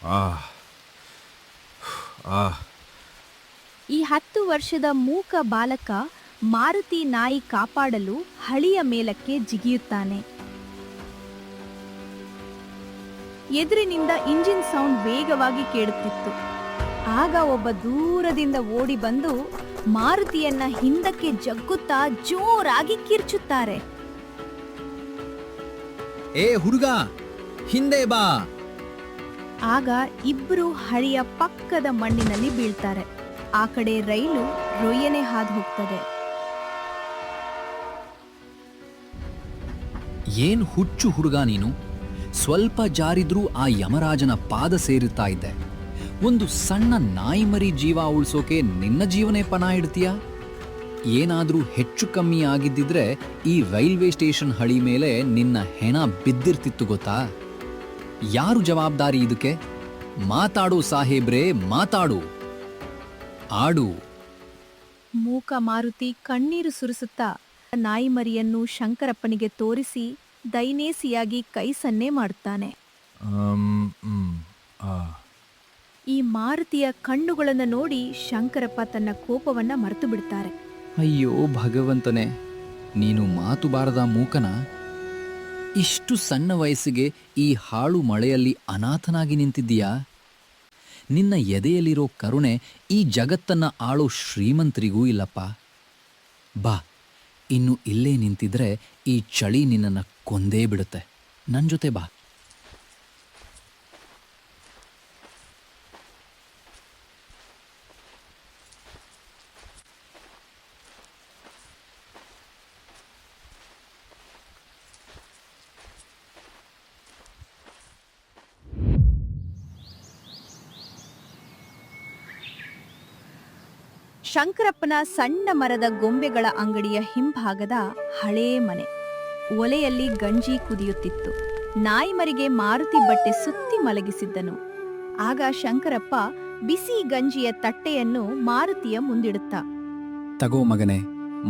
ಆಹ್! ಆಹ್! ಈ 10 ವರ್ಷದ ಮೂಕ ಬಾಲಕ ಮಾರುತಿ ನಾಯಿ ಕಾಪಾಡಲು ಹಳಿಯ ಮೇಲಕ್ಕೆ ಜಿಗಿಯುತ್ತಾನೆ. ಎದುರಿನಿಂದ ಇಂಜಿನ್ ಸೌಂಡ್ ವೇಗವಾಗಿ ಕೇಳುತ್ತಿತ್ತು. ಆಗ ಒಬ್ಬ ದೂರದಿಂದ ಓಡಿ ಬಂದು ಮಾರುತಿಯನ್ನ ಹಿಂದಕ್ಕೆ ಜಗ್ಗುತ್ತಾ ಜೋರಾಗಿ ಕಿರ್ಚುತ್ತಾರೆ. ಏ ಹುಡುಗ, ಹಿಂದೆ ಬಾ! ಆಗ ಇಬ್ರು ಹಳಿಯ ಪಕ್ಕದ ಮಣ್ಣಿನಲ್ಲಿ ಬೀಳ್ತಾರೆ. ಆ ಕಡೆ ರೈಲು ರೊಯ್ಯನೆ ಹಾದು ಹೋಗ್ತದೆ. ಏನ್ ಹುಚ್ಚು ಹುಡುಗ ನೀನು! ಸ್ವಲ್ಪ ಜಾರಿದ್ರೂ ಆ ಯಮರಾಜನ ಪಾದ ಸೇರುತ್ತಾ ಇದ್ದೆ. ಒಂದು ಸಣ್ಣ ನಾಯಿ ಮರಿ ಜೀವ ಉಳಿಸೋಕೆ ನಿನ್ನ ಜೀವನೇ ಪಣ ಇಡ್ತೀಯಾ? ಏನಾದ್ರೂ ಹೆಚ್ಚು ಕಮ್ಮಿ ಆಗಿದ್ದಿದ್ರೆ ಈ ರೈಲ್ವೆ ಸ್ಟೇಷನ್ ಹಳಿ ಮೇಲೆ ನಿನ್ನ ಹೆಣ ಬಿದ್ದಿರ್ತಿತ್ತು ಗೊತ್ತಾ? ಯಾರು ಜವಾಬ್ದಾರಿ ಇದಕ್ಕೆ? ಮಾತಾಡು ಸಾಹೇಬ್ರೇ, ಮಾತಾಡು, ಆಡು. ಮೂಕ ಮಾರುತಿ ಕಣ್ಣೀರು ಸುರಿಸುತ್ತಾ ನಾಯಿ ಮರಿಯನ್ನು ಶಂಕರಪ್ಪನಿಗೆ ತೋರಿಸಿ ದೈನೇಸಿಯಾಗಿ ಕೈ ಸನ್ನೆ ಮಾಡುತ್ತಾನೆ. ಅಮ್, ಮ್, ಆ. ಈ ಮಾರುತಿಯ ಕಣ್ಣುಗಳನ್ನು ನೋಡಿ ಶಂಕರಪ್ಪ ತನ್ನ ಕೋಪವನ್ನ ಮರೆತು ಬಿಡ್ತಾರೆ. ಅಯ್ಯೋ ಭಗವಂತನೇ, ನೀನು ಮಾತು ಬಾರದ ಮೂಕನ? ಇಷ್ಟು ಸಣ್ಣ ವಯಸ್ಸಿಗೆ ಈ ಹಾಳು ಮಳೆಯಲ್ಲಿ ಅನಾಥನಾಗಿ ನಿಂತಿದ್ದೀಯಾ? ನಿನ್ನ ಎದೆಯಲ್ಲಿರೋ ಕರುಣೆ ಈ ಜಗತ್ತನ್ನ ಆಳೋ ಶ್ರೀಮಂತರಿಗೂ ಇಲ್ಲಪ್ಪ. ಬಾ, ಇನ್ನು ಇಲ್ಲೇ ನಿಂತಿದ್ರೆ ಈ ಚಳಿ ನಿನ್ನನ್ನು ಕೊಂದೇ ಬಿಡುತ್ತೆ. ನನ್ನ ಜೊತೆ ಬಾ. ಶಂಕರಪ್ಪನ ಸಣ್ಣ ಮರದ ಗೊಂಬೆಗಳ ಅಂಗಡಿಯ ಹಿಂಭಾಗದ ಹಳೇ ಮನೆ. ಒಲೆಯಲ್ಲಿ ಗಂಜಿ ಕುದಿಯುತ್ತಿತ್ತು. ನಾಯಿ ಮರಿಗೆ ಮಾರುತಿ ಬಟ್ಟೆ ಸುತ್ತಿ ಮಲಗಿಸಿದ್ದನು. ಆಗ ಶಂಕರಪ್ಪ ಬಿಸಿ ಗಂಜಿಯ ತಟ್ಟೆಯನ್ನು ಮಾರುತಿಯ ಮುಂದಿಡುತ್ತ, ತಗೋ ಮಗನೇ,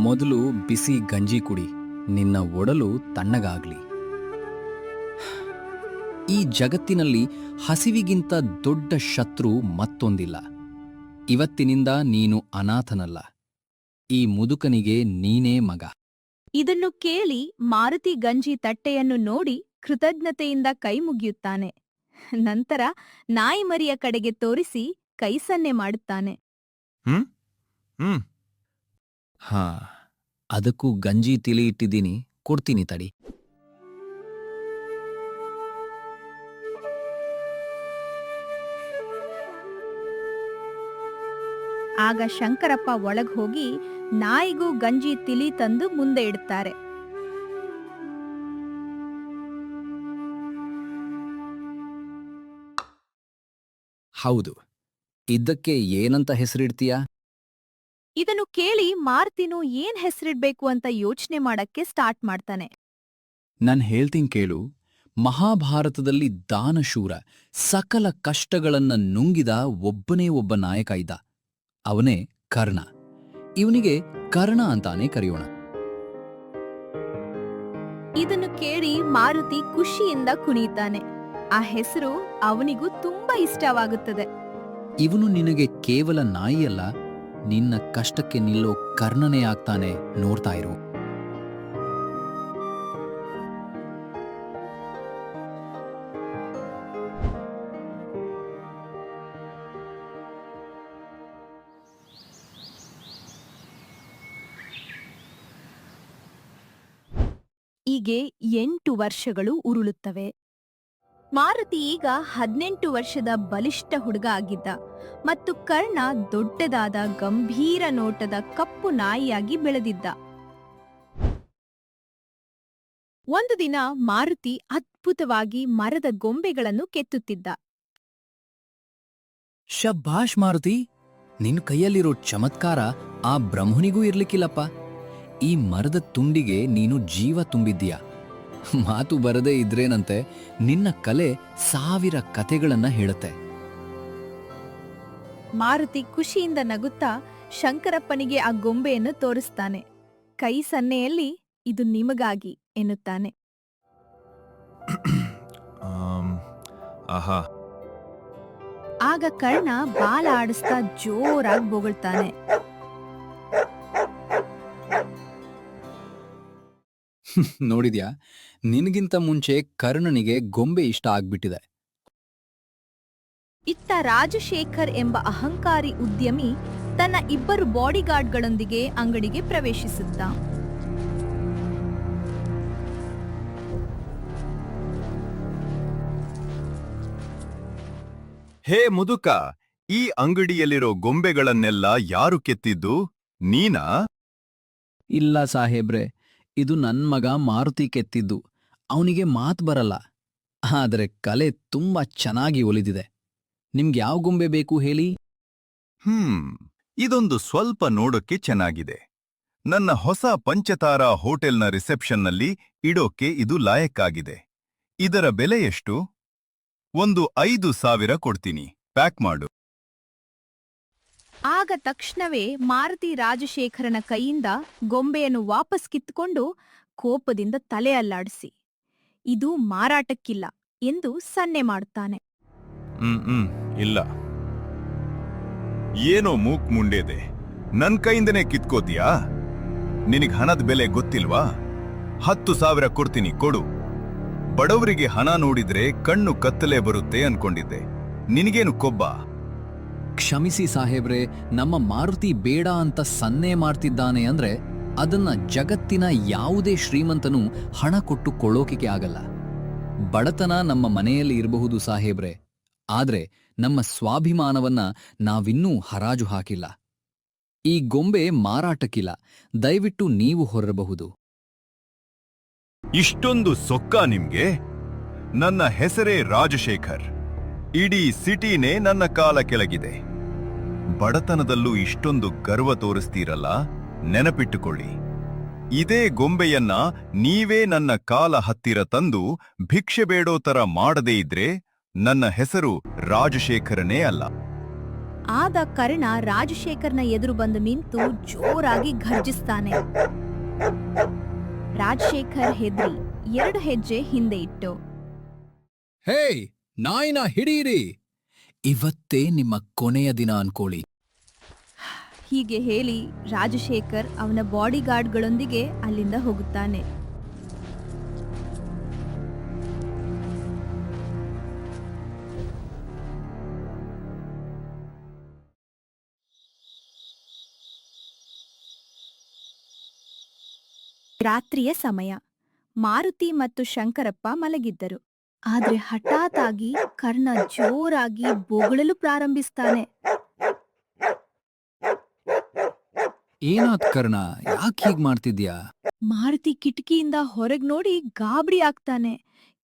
ಮೊದಲು ಬಿಸಿ ಗಂಜಿ ಕುಡಿ, ನಿನ್ನ ಒಡಲು ತಣ್ಣಗಾಗ್ಲಿ. ಈ ಜಗತ್ತಿನಲ್ಲಿ ಹಸಿವಿಗಿಂತ ದೊಡ್ಡ ಶತ್ರು ಮತ್ತೊಂದಿಲ್ಲ. ಇವತ್ತಿನಿಂದ ನೀನು ಅನಾಥನಲ್ಲ. ಈ ಮುದುಕನಿಗೆ ನೀನೇ ಮಗ. ಇದನ್ನು ಕೇಳಿ ಮಾರುತಿ ಗಂಜಿ ತಟ್ಟೆಯನ್ನು ನೋಡಿ ಕೃತಜ್ಞತೆಯಿಂದ ಕೈ ಮುಗಿಯುತ್ತಾನೆ. ನಂತರ ನಾಯಿ ಮರಿಯ ಕಡೆಗೆ ತೋರಿಸಿ ಕೈ ಸನ್ನೆ ಮಾಡುತ್ತಾನೆ. ಹ್ಮ್ ಹ್ಮ್ ಹಾ. ಅದಕ್ಕೂ ಗಂಜಿ ತಿಳಿ ಇಟ್ಟಿದ್ದೀನಿ, ಕೊಡ್ತೀನಿ ತಡಿ. ಆಗ ಶಂಕರಪ್ಪ ಒಳಗ್ ಹೋಗಿ ನಾಯಿಗೂ ಗಂಜಿ ತಿಳಿ ತಂದು ಮುಂದೆ ಇಡುತ್ತಾರೆ. ಹೌದು, ಇದಕ್ಕೆ ಏನಂತ ಹೆಸರಿಡ್ತೀಯಾ? ಇದನ್ನು ಕೇಳಿ ಮಾರುತಿನು ಏನ್ ಹೆಸರಿಡ್ಬೇಕು ಅಂತ ಯೋಚನೆ ಮಾಡಕ್ಕೆ ಸ್ಟಾರ್ಟ್ ಮಾಡ್ತಾನೆ. ನಾನು ಹೇಳ್ತೀನಿ ಕೇಳು. ಮಹಾಭಾರತದಲ್ಲಿ ದಾನಶೂರ, ಸಕಲ ಕಷ್ಟಗಳನ್ನ ನುಂಗಿದ ಒಬ್ಬನೇ ಒಬ್ಬ ನಾಯಕ ಇದ್ದ. ಅವನೇ ಕರ್ಣ. ಇವನಿಗೆ ಕರ್ಣ ಅಂತಾನೆ ಕರೆಯೋಣ. ಇದನ್ನು ಕೇಳಿ ಮಾರುತಿ ಖುಷಿಯಿಂದ ಕುಣಿಯುತ್ತಾನೆ. ಆ ಹೆಸರು ಅವನಿಗೂ ತುಂಬಾ ಇಷ್ಟವಾಗುತ್ತದೆ. ಇವನು ನಿನಗೆ ಕೇವಲ ನಾಯಿಯಲ್ಲ, ನಿನ್ನ ಕಷ್ಟಕ್ಕೆ ನಿಲ್ಲೋ ಕರ್ಣನೇ ಆಗ್ತಾನೆ. ನೋಡ್ತಾ ಇರು. ಹೀಗೆ 8 ವರ್ಷಗಳು ಉರುಳುತ್ತವೆ. ಮಾರುತಿ ಈಗ 18 ವರ್ಷದ ಬಲಿಷ್ಠ ಹುಡುಗ ಆಗಿದ್ದ ಮತ್ತು ಕರ್ಣ ದೊಡ್ಡದಾದ ಗಂಭೀರ ನೋಟದ ಕಪ್ಪು ನಾಯಿಯಾಗಿ ಬೆಳೆದಿದ್ದ. ಒಂದು ದಿನ ಮಾರುತಿ ಅದ್ಭುತವಾಗಿ ಮರದ ಗೊಂಬೆಗಳನ್ನು ಕೆತ್ತುತ್ತಿದ್ದ. ಶಬ್ಬಾಷ್ ಮಾರುತಿ, ನಿನ್ ಕೈಯಲ್ಲಿರೋ ಚಮತ್ಕಾರ ಆ ಬ್ರಹ್ಮನಿಗೂ ಇರ್ಲಿಕ್ಕಿಲ್ಲಪ್ಪ. ಈ ಮರದ ತುಂಡಿಗೆ ನೀನು ಜೀವ ತುಂಬಿದ್ದೀಯ. ಮಾತು ಬರದೇ ಇದ್ರೇನಂತೆ, ನಿನ್ನ ಕಲೆ 1000 ಕತೆಗಳನ್ನ ಹೇಳುತ್ತೆ. ಮಾರುತಿ ಖುಷಿಯಿಂದ ನಗುತ್ತಾ ಶಂಕರಪ್ಪನಿಗೆ ಆ ಗೊಂಬೆಯನ್ನು ತೋರಿಸ್ತಾನೆ. ಕೈ ಸನ್ನೆಯಲ್ಲಿ ಇದು ನಿಮಗಾಗಿ ಎನ್ನುತ್ತಾನೆ. ಆಹಾ, ಆಗ ಕರ್ಣ ಬಾಲ ಆಡಿಸ್ತಾ ಜೋರಾಗಿ ಬೊಗಳ್ತಾನೆ. ನೋಡಿದ್ಯಾ, ನಿನಗಿಂತ ಮುಂಚೆ ಕರ್ಣನಿಗೆ ಗೊಂಬೆ ಇಷ್ಟ ಆಗ್ಬಿಟ್ಟಿದೆ. ಇತ್ತ ರಾಜಶೇಖರ್ ಎಂಬ ಅಹಂಕಾರಿ ಉದ್ಯಮಿ ತನ್ನ 2 ಬಾಡಿಗಾರ್ಡ್ಗಳೊಂದಿಗೆ ಅಂಗಡಿಗೆ ಪ್ರವೇಶಿಸುತ್ತ. ಹೇ ಮುದುಕ, ಈ ಅಂಗಡಿಯಲ್ಲಿರೋ ಗೊಂಬೆಗಳನ್ನೆಲ್ಲ ಯಾರು ಕೆತ್ತಿದ್ದು? ನೀನಾ? ಇಲ್ಲ ಸಾಹೇಬ್ರೆ, ಇದು ನನ್ ಮಗ ಮಾರುತಿ ಕೆತ್ತಿದ್ದು. ಅವನಿಗೆ ಮಾತ್ ಬರಲ್ಲ, ಆದ್ರೆ ಕಲೆ ತುಂಬಾ ಚೆನ್ನಾಗಿ ಒಲಿದಿದೆ. ನಿಮ್ಗ್ಯಾವ ಗೊಂಬೆ ಬೇಕು ಹೇಳಿ? ಇದೊಂದು ಸ್ವಲ್ಪ ನೋಡೋಕ್ಕೆ ಚೆನ್ನಾಗಿದೆ. ನನ್ನ ಹೊಸ ಪಂಚತಾರಾ ಹೋಟೆಲ್ನ ರಿಸೆಪ್ಷನ್ನಲ್ಲಿ ಇಡೋಕ್ಕೆ ಇದು ಲಾಯಕ್ಕಾಗಿದೆ. ಇದರ ಬೆಲೆ ಎಷ್ಟು? ಒಂದು 5,000 ಕೊಡ್ತೀನಿ. ಪ್ಯಾಕ್ ಮಾಡು. ಆಗ ತಕ್ಷಣವೇ ಮಾರುತಿ ರಾಜಶೇಖರನ ಕೈಯಿಂದ ಗೊಂಬೆಯನ್ನು ವಾಪಸ್ ಕಿತ್ತುಕೊಂಡು ಕೋಪದಿಂದ ತಲೆ ಅಲ್ಲಾಡಿಸಿ, ಇದು ಮಾರಾಟಕ್ಕಿಲ್ಲ ಎಂದು ಸನ್ನೆ ಮಾಡುತ್ತಾನೆ. ಇಲ್ಲ. ಏನೋ ಮೂಕ್ ಮುಂಡೇದೆ, ನನ್ ಕೈಯಿಂದನೇ ಕಿತ್ಕೋತೀಯಾ? ನಿನಗ್ ಹಣದ ಬೆಲೆ ಗೊತ್ತಿಲ್ವಾ? 10,000 ಕೊಡ್ತೀನಿ, ಕೊಡು. ಬಡವರಿಗೆ ಹಣ ನೋಡಿದ್ರೆ ಕಣ್ಣು ಕತ್ತಲೆ ಬರುತ್ತೆ ಅನ್ಕೊಂಡಿದ್ದೆ. ನಿನಗೇನು ಕೊಬ್ಬ? ಕ್ಷಮಿಸಿ ಸಾಹೇಬ್ರೆ, ನಮ್ಮ ಮಾರುತಿ ಬೇಡ ಅಂತ ಸನ್ನೆ ಮಾಡ್ತಿದ್ದಾನೆ ಅಂದ್ರೆ ಅದನ್ನ ಜಗತ್ತಿನ ಯಾವುದೇ ಶ್ರೀಮಂತನೂ ಹಣ ಕೊಟ್ಟು ಕೊಳ್ಳೋಕೆ ಆಗಲ್ಲ. ಬಡತನ ನಮ್ಮ ಮನೆಯಲ್ಲಿ ಇರಬಹುದು ಸಾಹೇಬ್ರೆ, ಆದ್ರೆ ನಮ್ಮ ಸ್ವಾಭಿಮಾನವನ್ನ ನಾವಿನ್ನೂ ಹರಾಜು ಹಾಕಿಲ್ಲ. ಈ ಗೊಂಬೆ ಮಾರಾಟಕ್ಕಿಲ್ಲ, ದಯವಿಟ್ಟು ನೀವು ಹೊರಬಹುದು. ಇಷ್ಟೊಂದು ಸೊಕ್ಕ ನಿಮ್ಗೆ? ನನ್ನ ಹೆಸರೇ ರಾಜಶೇಖರ್. ಇಡೀ ಸಿಟಿನೇ ನನ್ನ ಕಾಲ ಕೆಳಗಿದೆ. ಬಡತನದಲ್ಲೂ ಇಷ್ಟೊಂದು ಗರ್ವ ತೋರಿಸ್ತೀರಲ್ಲ, ನೆನಪಿಟ್ಟುಕೊಳ್ಳಿ. ಇದೇ ಗೊಂಬೆಯನ್ನ ನೀವೇ ನನ್ನ ಕಾಲ ಹತ್ತಿರ ತಂದು ಭಿಕ್ಷೆ ಬೇಡೋ ತರ ಮಾಡದೇ ಇದ್ರೆ ನನ್ನ ಹೆಸರು ರಾಜಶೇಖರನೇ ಅಲ್ಲ. ಆಗ ಕರ್ಣ ರಾಜಶೇಖರ್ನ ಎದುರು ಬಂದು ನಿಂತು ಜೋರಾಗಿ ಘರ್ಜಿಸ್ತಾನೆ. ರಾಜಶೇಖರ್ ಹೆದ್ರಿ 2 ಹೆಜ್ಜೆ ಹಿಂದೆ ಇಟ್ಟು, ಹೇ, ನಾಯಿನ ಹಿಡೀರಿ, ಇವತ್ತೇ ನಿಮ್ಮ ಕೊನೆಯ ದಿನ ಅನ್ಕೊಳ್ಳಿ. ಹೀಗೆ ಹೇಳಿ ರಾಜಶೇಖರ್ ಅವನ ಬಾಡಿಗಾರ್ಡ್ಗಳೊಂದಿಗೆ ಅಲ್ಲಿಂದ ಹೋಗುತ್ತಾನೆ. ರಾತ್ರಿಯ ಸಮಯ. ಮಾರುತಿ ಮತ್ತು ಶಂಕರಪ್ಪ ಮಲಗಿದ್ದರು. ಆದ್ರೆ ಹಠಾತ್ ಆಗಿ ಕರ್ಣ ಜೋರಾಗಿ ಬೊಗಳಲು ಪ್ರಾರಂಭಿಸ್ತಾನೆ. ಏನಾತ್ ಕರ್ಣ, ಯಾಕೆ ಹೀಗ್ ಮಾಡ್ತಿದ್ಯಾ? ಮಾರುತಿ ಕಿಟಕಿಯಿಂದ ಹೊರಗ್ ನೋಡಿ ಗಾಬರಿ ಆಗ್ತಾನೆ.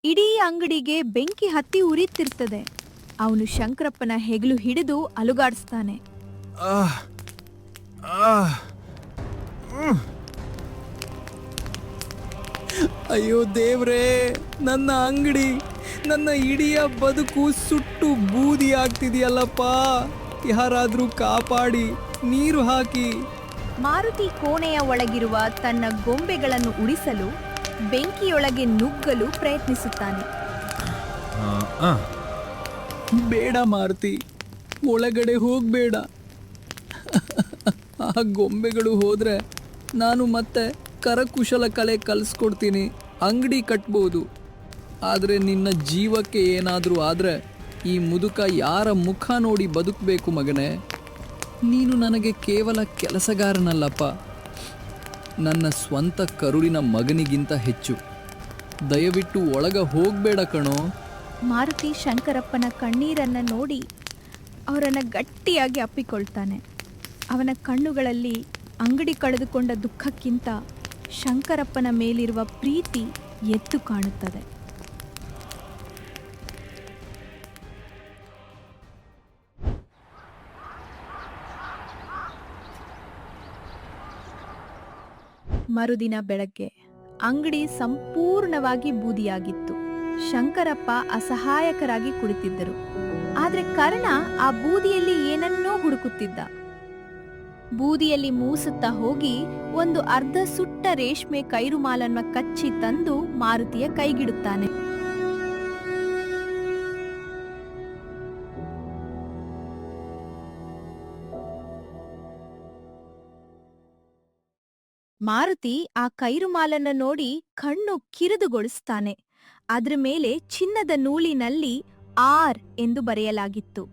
ಇಡೀ ಅಂಗಡಿಗೆ ಬೆಂಕಿ ಹತ್ತಿ ಉರಿತಿರ್ತದೆ. ಅವನು ಶಂಕರಪ್ಪನ ಹೆಗಲು ಹಿಡಿದು ಅಲುಗಾಡಿಸ್ತಾನೆ. ಅಯ್ಯೋ ದೇವ್ರೇ, ನನ್ನ ಅಂಗಡಿ, ನನ್ನ ಇಡೀ ಬದುಕು ಸುಟ್ಟು ಬೂದಿ ಆಗ್ತಿದೆಯಲ್ಲಪ್ಪ. ಯಾರಾದ್ರೂ ಕಾಪಾಡಿ, ನೀರು ಹಾಕಿ. ಮಾರುತಿ ಕೋಣೆಯ ಒಳಗಿರುವ ತನ್ನ ಗೊಂಬೆಗಳನ್ನು ಉಳಿಸಲು ಬೆಂಕಿಯೊಳಗೆ ನುಗ್ಗಲು ಪ್ರಯತ್ನಿಸುತ್ತಾನೆ. ಬೇಡ ಮಾರುತಿ, ಒಳಗಡೆ ಹೋಗ್ಬೇಡ. ಆ ಗೊಂಬೆಗಳು ಹೋದ್ರೆ ನಾನು ಮತ್ತೆ ಕರಕುಶಲ ಕಲೆ ಕಲಿಸ್ಕೊಡ್ತೀನಿ, ಅಂಗಡಿ ಕಟ್ಬೋದು. ಆದ್ರೆ ನಿನ್ನ ಜೀವಕ್ಕೆ ಏನಾದ್ರೂ ಆದ್ರೆ ಈ ಮುದುಕ ಯಾರ ಮುಖ ನೋಡಿ ಬದುಕಬೇಕು ಮಗನೇ? ನೀನು ನನಗೆ ಕೇವಲ ಕೆಲಸಗಾರನಲ್ಲಪ್ಪ, ನನ್ನ ಸ್ವಂತ ಕರುಳಿನ ಮಗನಿಗಿಂತ ಹೆಚ್ಚು. ದಯವಿಟ್ಟು ಒಳಗ ಹೋಗ್ಬೇಡ ಕಣೋ. ಮಾರುತಿ ಶಂಕರಪ್ಪನ ಕಣ್ಣೀರನ್ನ ನೋಡಿ ಅವರನ್ನ ಗಟ್ಟಿಯಾಗಿ ಅಪ್ಪಿಕೊಳ್ತಾನೆ. ಅವನ ಕಣ್ಣುಗಳಲ್ಲಿ ಅಂಗಡಿ ಕಳೆದುಕೊಂಡ ದುಃಖಕ್ಕಿಂತ ಶಂಕರಪ್ಪನ ಮೇಲಿರುವ ಪ್ರೀತಿ ಎದ್ದು ಕಾಣುತ್ತದೆ. ಮರುದಿನ ಬೆಳಗ್ಗೆ ಅಂಗಡಿ ಸಂಪೂರ್ಣವಾಗಿ ಬೂದಿಯಾಗಿತ್ತು. ಶಂಕರಪ್ಪ ಅಸಹಾಯಕರಾಗಿ ಕುಳಿತಿದ್ದರು. ಆದ್ರೆ ಕರ್ಣ ಆ ಬೂದಿಯಲ್ಲಿ ಏನನ್ನೋ ಹುಡುಕುತ್ತಿದ್ದ. ಬೂದಿಯಲ್ಲಿ ಮೂಸುತ್ತಾ ಹೋಗಿ ಒಂದು ಅರ್ಧ ಸುಟ್ಟ ರೇಷ್ಮೆ ಕೈರುಮಾಲನ್ನ ಕಚ್ಚಿ ತಂದು ಮಾರುತಿಯ ಕೈಗಿಡುತ್ತಾನೆ. ಮಾರುತಿ ಆ ಕೈರುಮಾಲನ್ನ ನೋಡಿ ಕಣ್ಣು ಕಿರಿದುಗೊಳಿಸ್ತಾನೆ. ಅದ್ರ ಮೇಲೆ ಚಿನ್ನದ ನೂಲಿನಲ್ಲಿ ಆರ್ ಎಂದು ಬರೆಯಲಾಗಿತ್ತು.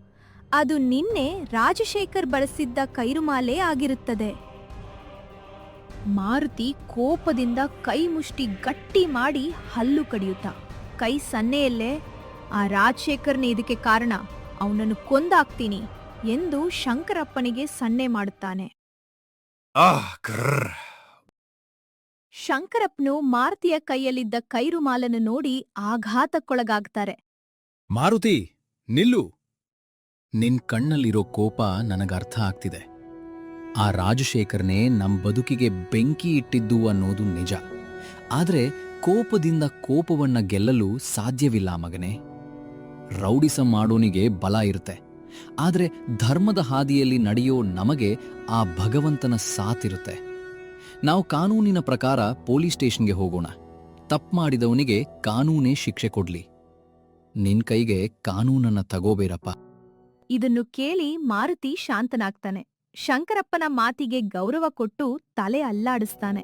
ಅದು ನಿನ್ನೆ ರಾಜಶೇಖರ್ ಬಳಸಿದ್ದ ಕೈರುಮಾಲೆ ಆಗಿರುತ್ತದೆ. ಮಾರುತಿ ಕೋಪದಿಂದ ಕೈ ಮುಷ್ಟಿ ಗಟ್ಟಿ ಮಾಡಿ ಹಲ್ಲು ಕಡಿಯುತ್ತ, ಕೈ ಸನ್ನೆಯಲ್ಲೇ, ಆ ರಾಜಶೇಖರ್ನೇ ಇದಕ್ಕೆ ಕಾರಣ, ಅವನನ್ನು ಕೊಂದಾಕ್ತೀನಿ ಎಂದು ಶಂಕರಪ್ಪನಿಗೆ ಸನ್ನೆ ಮಾಡುತ್ತಾನೆ. ಶಂಕರಪ್ಪನು ಮಾರುತಿಯ ಕೈಯಲ್ಲಿದ್ದ ಕೈರುಮಾಲನ್ನು ನೋಡಿ ಆಘಾತಕ್ಕೊಳಗಾಗ್ತಾರೆ. ಮಾರುತಿ, ನಿಲ್ಲು. ನಿನ್ ಕಣ್ಣಲ್ಲಿರೋ ಕೋಪ ನನಗರ್ಥ ಆಗ್ತಿದೆ. ಆ ರಾಜಶೇಖರ್ನೇ ನಮ್ ಬದುಕಿಗೆ ಬೆಂಕಿ ಇಟ್ಟಿದ್ದು ಅನ್ನೋದು ನಿಜ. ಆದ್ರೆ ಕೋಪದಿಂದ ಕೋಪವನ್ನ ಗೆಲ್ಲಲು ಸಾಧ್ಯವಿಲ್ಲ ಮಗನೇ. ರೌಡಿಸಂ ಮಾಡೋನಿಗೆ ಬಲ ಇರುತ್ತೆ, ಆದ್ರೆ ಧರ್ಮದ ಹಾದಿಯಲ್ಲಿ ನಡೆಯೋ ನಮಗೆ ಆ ಭಗವಂತನ ಸಾತಿರುತ್ತೆ. ನಾವು ಕಾನೂನಿನ ಪ್ರಕಾರ ಪೊಲೀಸ್ ಸ್ಟೇಷನ್ಗೆ ಹೋಗೋಣ. ತಪ್ಪು ಮಾಡಿದವನಿಗೆ ಕಾನೂನೇ ಶಿಕ್ಷೆ ಕೊಡ್ಲಿ. ನಿನ್ ಕೈಗೆ ಕಾನೂನನ್ನ ತಗೋಬೇರಪ್ಪ. ಇದನ್ನು ಕೇಳಿ ಮಾರುತಿ ಶಾಂತನಾಗ್ತಾನೆ. ಶಂಕರಪ್ಪನ ಮಾತಿಗೆ ಗೌರವ ಕೊಟ್ಟು ತಲೆ ಅಲ್ಲಾಡಿಸ್ತಾನೆ.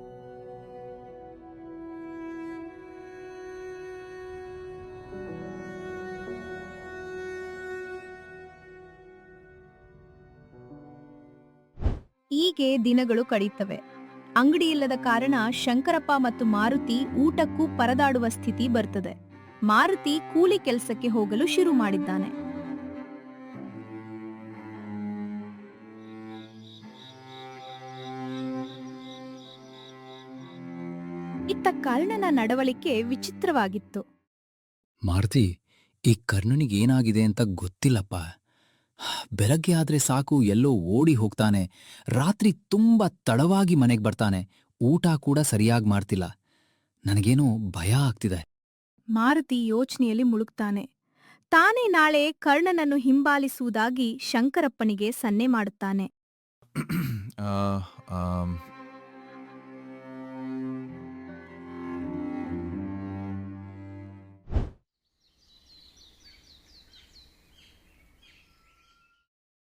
ಹೀಗೆ ದಿನಗಳು ಕಳೀತವೆ. ಅಂಗಡಿಯಿಲ್ಲದ ಕಾರಣ ಶಂಕರಪ್ಪ ಮತ್ತು ಮಾರುತಿ ಊಟಕ್ಕೂ ಪರದಾಡುವ ಸ್ಥಿತಿ ಬರ್ತದೆ. ಮಾರುತಿ ಕೂಲಿ ಕೆಲಸಕ್ಕೆ ಹೋಗಲು ಶುರು ಮಾಡಿದ್ದಾನೆ. ಇತ್ತ ಕರ್ಣನ ನಡವಳಿಕೆ ವಿಚಿತ್ರವಾಗಿತ್ತು. ಮಾರುತಿ, ಈ ಕರ್ಣನಿಗೇನಾಗಿದೆ ಅಂತ ಗೊತ್ತಿಲ್ಲಪ್ಪ. ಬೆಳಗ್ಗೆ ಆದ್ರೆ ಸಾಕು ಎಲ್ಲೋ ಓಡಿ ಹೋಗ್ತಾನೆ. ರಾತ್ರಿ ತುಂಬಾ ತಡವಾಗಿ ಮನೆಗೆ ಬರ್ತಾನೆ. ಊಟ ಕೂಡ ಸರಿಯಾಗಿ ಮಾಡ್ತಿಲ್ಲ. ನನಗೇನೋ ಭಯ ಆಗ್ತಿದೆ. ಮಾರುತಿ ಯೋಚನೆಯಲ್ಲಿ ಮುಳುಗ್ತಾನೆ. ತಾನೇ ನಾಳೆ ಕರ್ಣನನ್ನು ಹಿಂಬಾಲಿಸುವುದಾಗಿ ಶಂಕರಪ್ಪನಿಗೆ ಸನ್ನೆ ಮಾಡುತ್ತಾನೆ.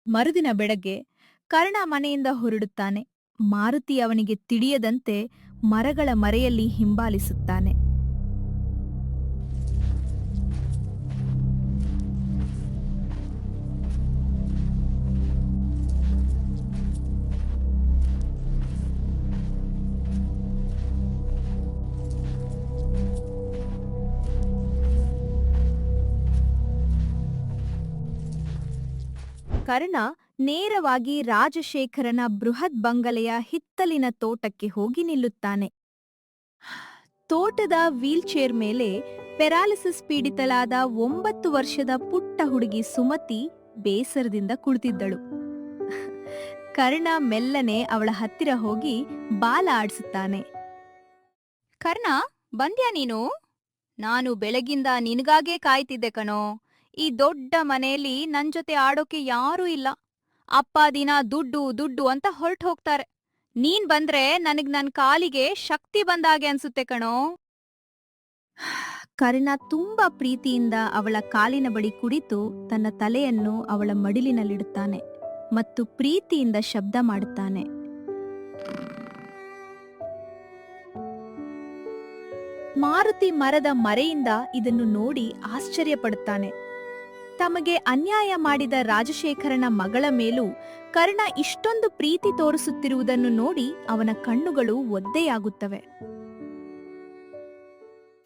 ಮರುದಿನ ಬೆಳಗ್ಗೆ ಕರ್ಣ ಮನೆಯಿಂದ ಹೊರಡುತ್ತಾನೆ. ಮಾರುತಿ ಅವನಿಗೆ ತಿಳಿಯದಂತೆ ಮರಗಳ ಮರೆಯಲ್ಲಿ ಹಿಂಬಾಲಿಸುತ್ತಾನೆ. ಕರ್ಣ ನೇರವಾಗಿ ರಾಜಶೇಖರನ ಬೃಹತ್ ಬಂಗಲೆಯ ಹಿತ್ತಲಿನ ತೋಟಕ್ಕೆ ಹೋಗಿ ನಿಲ್ಲುತ್ತಾನೆ. ತೋಟದ ವೀಲ್ಚೇರ್ ಮೇಲೆ ಪೆರಾಲಿಸಿಸ್ ಪೀಡಿತಳಾದ 9 ವರ್ಷದ ಪುಟ್ಟ ಹುಡುಗಿ ಸುಮತಿ ಬೇಸರದಿಂದ ಕುಳಿತಿದ್ದಳು. ಕರ್ಣ ಮೆಲ್ಲನೆ ಅವಳ ಹತ್ತಿರ ಹೋಗಿ ಬಾಲ ಆಡಿಸುತ್ತಾನೆ. ಕರ್ಣ, ಬಂದ್ಯಾ ನೀನು? ನಾನು ಬೆಳಗಿಂದ ನಿನಗಾಗೇ ಕಾಯ್ತಿದ್ದೆ ಕಣೋ. ಈ ದೊಡ್ಡ ಮನೆಯಲ್ಲಿ ನನ್ ಜೊತೆ ಆಡೋಕೆ ಯಾರೂ ಇಲ್ಲ. ಅಪ್ಪ ದಿನ ದುಡ್ಡು ದುಡ್ಡು ಅಂತ ಹೊರಟು ಹೋಗ್ತಾರೆ. ನೀನ್ ಬಂದ್ರೆ ನನಗ್ ನನ್ ಕಾಲಿಗೆ ಶಕ್ತಿ ಬಂದಾಗೆ ಅನ್ಸುತ್ತೆ ಕಣೋ. ಕರ್ಣ ತುಂಬಾ ಪ್ರೀತಿಯಿಂದ ಅವಳ ಕಾಲಿನ ಬಳಿ ಕುಳಿತು ತನ್ನ ತಲೆಯನ್ನು ಅವಳ ಮಡಿಲಿನಲ್ಲಿಡುತ್ತಾನೆ ಮತ್ತು ಪ್ರೀತಿಯಿಂದ ಶಬ್ದ ಮಾಡುತ್ತಾನೆ. ಮಾರುತಿ ಮರದ ಮರೆಯಿಂದ ಇದನ್ನು ನೋಡಿ ಆಶ್ಚರ್ಯಪಡುತ್ತಾನೆ. ತಮಗೆ ಅನ್ಯಾಯ ಮಾಡಿದ ರಾಜಶೇಖರನ ಮಗಳ ಮೇಲೂ ಕರ್ಣ ಇಷ್ಟೊಂದು ಪ್ರೀತಿ ತೋರಿಸುತ್ತಿರುವುದನ್ನು ನೋಡಿ ಅವನ ಕಣ್ಣುಗಳು ಒದ್ದೆಯಾಗುತ್ತವೆ.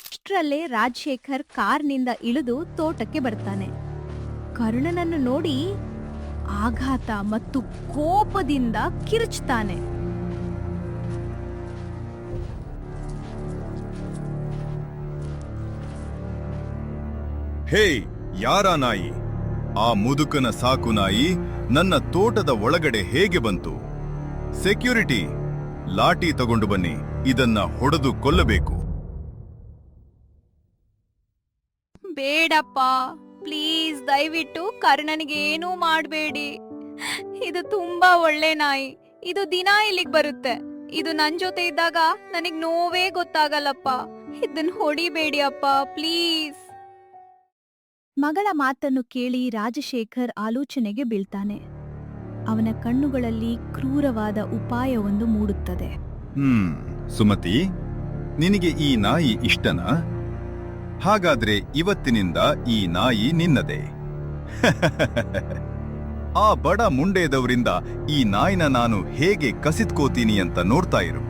ಅಷ್ಟರಲ್ಲೇ ರಾಜಶೇಖರ್ ಕಾರ್ನಿಂದ ಇಳಿದು ತೋಟಕ್ಕೆ ಬರ್ತಾನೆ. ಕರ್ಣನನ್ನು ನೋಡಿ ಆಘಾತ ಮತ್ತು ಕೋಪದಿಂದ ಕಿರುಚುತ್ತಾನೆ. ಹೇ, ಯಾರ ನಾಯಿ? ಆ ಮುದುಕನ ಸಾಕು ನಾಯಿ ನನ್ನ ತೋಟದ ಒಳಗಡೆ ಹೇಗೆ ಬಂತು? ಸೆಕ್ಯೂರಿಟಿ, ಲಾಠಿ ತಗೊಂಡು ಬನ್ನಿ, ಇದನ್ನ ಹೊಡೆದು ಕೊಲ್ಲಬೇಕು. ಬೇಡಪ್ಪ, ಪ್ಲೀಸ್, ದಯವಿಟ್ಟು ಕರ್ಣನಿಗೆ ಏನೂ ಮಾಡಬೇಡಿ. ಇದು ತುಂಬಾ ಒಳ್ಳೆ ನಾಯಿ. ಇದು ದಿನ ಇಲ್ಲಿಗೆ ಬರುತ್ತೆ. ಇದು ನನ್ ಜೊತೆ ಇದ್ದಾಗ ನನಗ್ ನೋವೇ ಗೊತ್ತಾಗಲ್ಲಪ್ಪ. ಇದನ್ ಹೊಡಿಬೇಡಿ ಅಪ್ಪ, ಪ್ಲೀಸ್. ಮಗಳ ಮಾತನ್ನು ಕೇಳಿ ರಾಜಶೇಖರ್ ಆಲೋಚನೆಗೆ ಬೀಳ್ತಾನೆ. ಅವನ ಕಣ್ಣುಗಳಲ್ಲಿ ಕ್ರೂರವಾದ ಉಪಾಯವೊಂದು ಮೂಡುತ್ತದೆ. ಸುಮತಿ, ನಿನಗೆ ಈ ನಾಯಿ ಇಷ್ಟನಾ? ಹಾಗಾದ್ರೆ ಇವತ್ತಿನಿಂದ ಈ ನಾಯಿ ನಿನ್ನದೇ. ಆ ಬಡ ಮುಂಡೇದವರಿಂದ ಈ ನಾಯಿನ ನಾನು ಹೇಗೆ ಕಸಿದ್ಕೋತೀನಿ ಅಂತ ನೋಡ್ತಾ ಇರು.